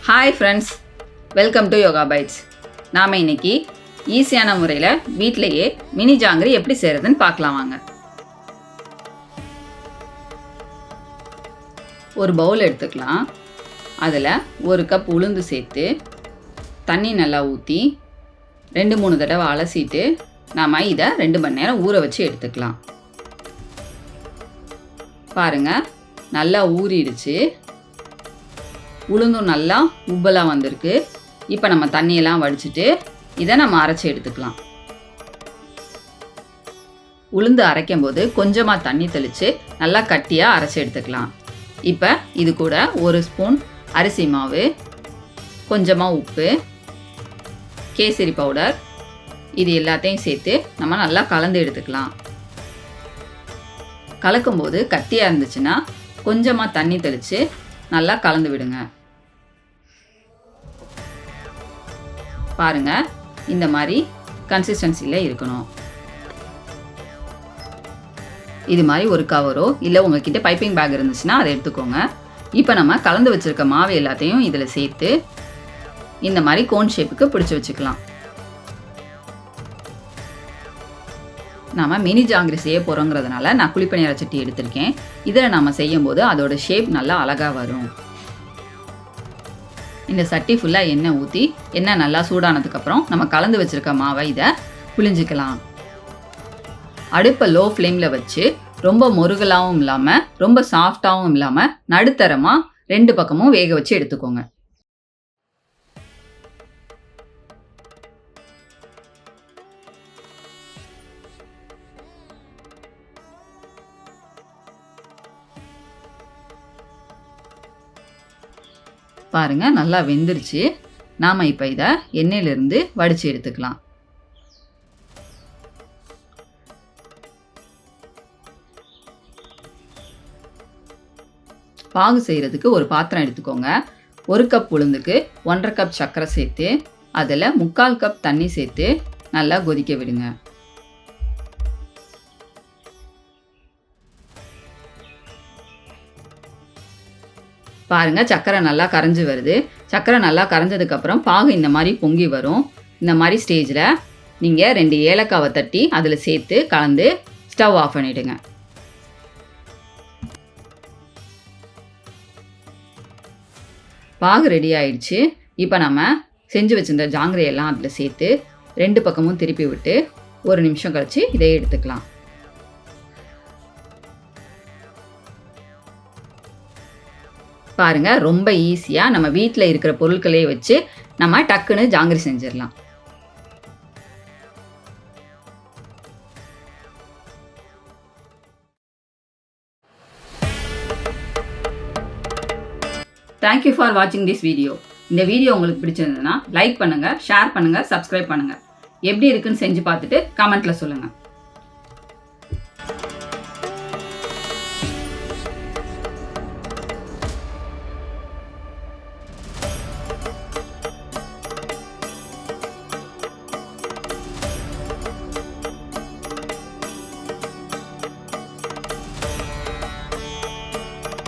Hi friends, welcome to yoga bites. நாம் இன்னைக்கு ஈஸியான முறையில் வீட்டிலையே மினி ஜாங்கிரி எப்படி செய்கிறதுன்னு பார்க்கலாம் வாங்க. ஒரு பவுல் எடுத்துக்கலாம். அதில் 1 கப் உளுந்து சேர்த்து தண்ணி நல்லா ஊற்றி 2-3 தடவை அலசிட்டு நாம் இதை 2 மணி நேரம் ஊற வச்சு எடுத்துக்கலாம். பாருங்கள், நல்லா ஊறிடுச்சு. உளுந்தும் நல்லா உப்பலாக வந்திருக்கு. இப்போ நம்ம தண்ணியெல்லாம் வடிச்சிட்டு இதை நம்ம அரைச்சி எடுத்துக்கலாம். உளுந்து அரைக்கும் போது கொஞ்சமாக தண்ணி தெளித்து நல்லா கட்டியாக அரைச்சி எடுத்துக்கலாம். இப்போ இது கூட 1 ஸ்பூன் அரிசி மாவு, கொஞ்சமாக உப்பு, கேசரி பவுடர், இது எல்லாத்தையும் சேர்த்து நம்ம நல்லா கலந்து எடுத்துக்கலாம். கலக்கும்போது கட்டியாக இருந்துச்சுன்னா கொஞ்சமாக தண்ணி தெளித்து நல்லா கலந்து விடுங்க. பாருங்க, இந்த மாதிரி கன்சிஸ்டன்சியில் இருக்கணும். இது மாதிரி ஒரு கவரோ இல்லை உங்ககிட்ட பைப்பிங் பேக் இருந்துச்சுன்னா அதை எடுத்துக்கோங்க. இப்போ நம்ம கலந்து வச்சுருக்க மாவு எல்லாத்தையும் இதில் சேர்த்து இந்த மாதிரி கோன் ஷேப்புக்கு பிடிச்சி வச்சுக்கலாம். நாம் மினி ஜாங்கிரி செய்ய போகிறோங்கிறதுனால நான் குழிப்பணியார சட்டி எடுத்திருக்கேன். இதில் நாம் செய்யும்போது அதோட ஷேப் நல்லா அழகாக வரும். இந்த சட்டி ஃபுல்லாக எண்ணெய் ஊற்றி எண்ணெய் நல்லா சூடானதுக்கப்புறம் நம்ம கலந்து வச்சுருக்க மாவை இதை புழிஞ்சிக்கலாம். அடுப்பை லோ ஃப்ளேமில் வச்சு ரொம்ப முருகலாகவும் இல்லாமல் ரொம்ப சாஃப்டாகவும் இல்லாமல் நடுத்தரமாக 2 பக்கமும் வேக வச்சு எடுத்துக்கோங்க. பாருங்கள், நல்லா வெந்துருச்சு. நாம் இப்போ இதை எண்ணெயிலிருந்து வடித்து எடுத்துக்கலாம். பாகு செய்கிறதுக்கு ஒரு பாத்திரம் எடுத்துக்கோங்க. 1 கப் உளுந்துக்கு 1½ கப் சர்க்கரை சேர்த்து அதில் 3/4 கப் தண்ணி சேர்த்து நல்லா கொதிக்க விடுங்க. பாருங்கள், சர்க்கரை நல்லா கரைஞ்சி வருது. சர்க்கரை நல்லா கரைஞ்சதுக்கப்புறம் பாகு இந்த மாதிரி பொங்கி வரும். இந்த மாதிரி ஸ்டேஜில் நீங்கள் 2 ஏலக்காவை தட்டி அதில் சேர்த்து கலந்து ஸ்டவ் ஆஃப் பண்ணிவிடுங்க. பாகு ரெடி ஆயிடுச்சு. இப்போ நம்ம செஞ்சு வச்சுருந்த ஜாங்கிரியெல்லாம் அதில் சேர்த்து 2 பக்கமும் திருப்பி விட்டு 1 நிமிஷம் கழித்து இதை எடுத்துக்கலாம். பாருங்கள், ரொம்ப ஈஸியாக நம்ம வீட்டில் இருக்கிற பொருட்களே வச்சு நம்ம டக்குன்னு ஜாங்கிரி செஞ்சிடலாம். தேங்க்யூ ஃபார் வாட்சிங் திஸ் வீடியோ. இந்த வீடியோ உங்களுக்கு பிடிச்சிருந்ததுன்னா லைக் பண்ணுங்கள், ஷேர் பண்ணுங்கள், சப்ஸ்கிரைப் பண்ணுங்கள். எப்படி இருக்குன்னு செஞ்சு பார்த்துட்டு கமெண்ட்டில் சொல்லுங்கள்.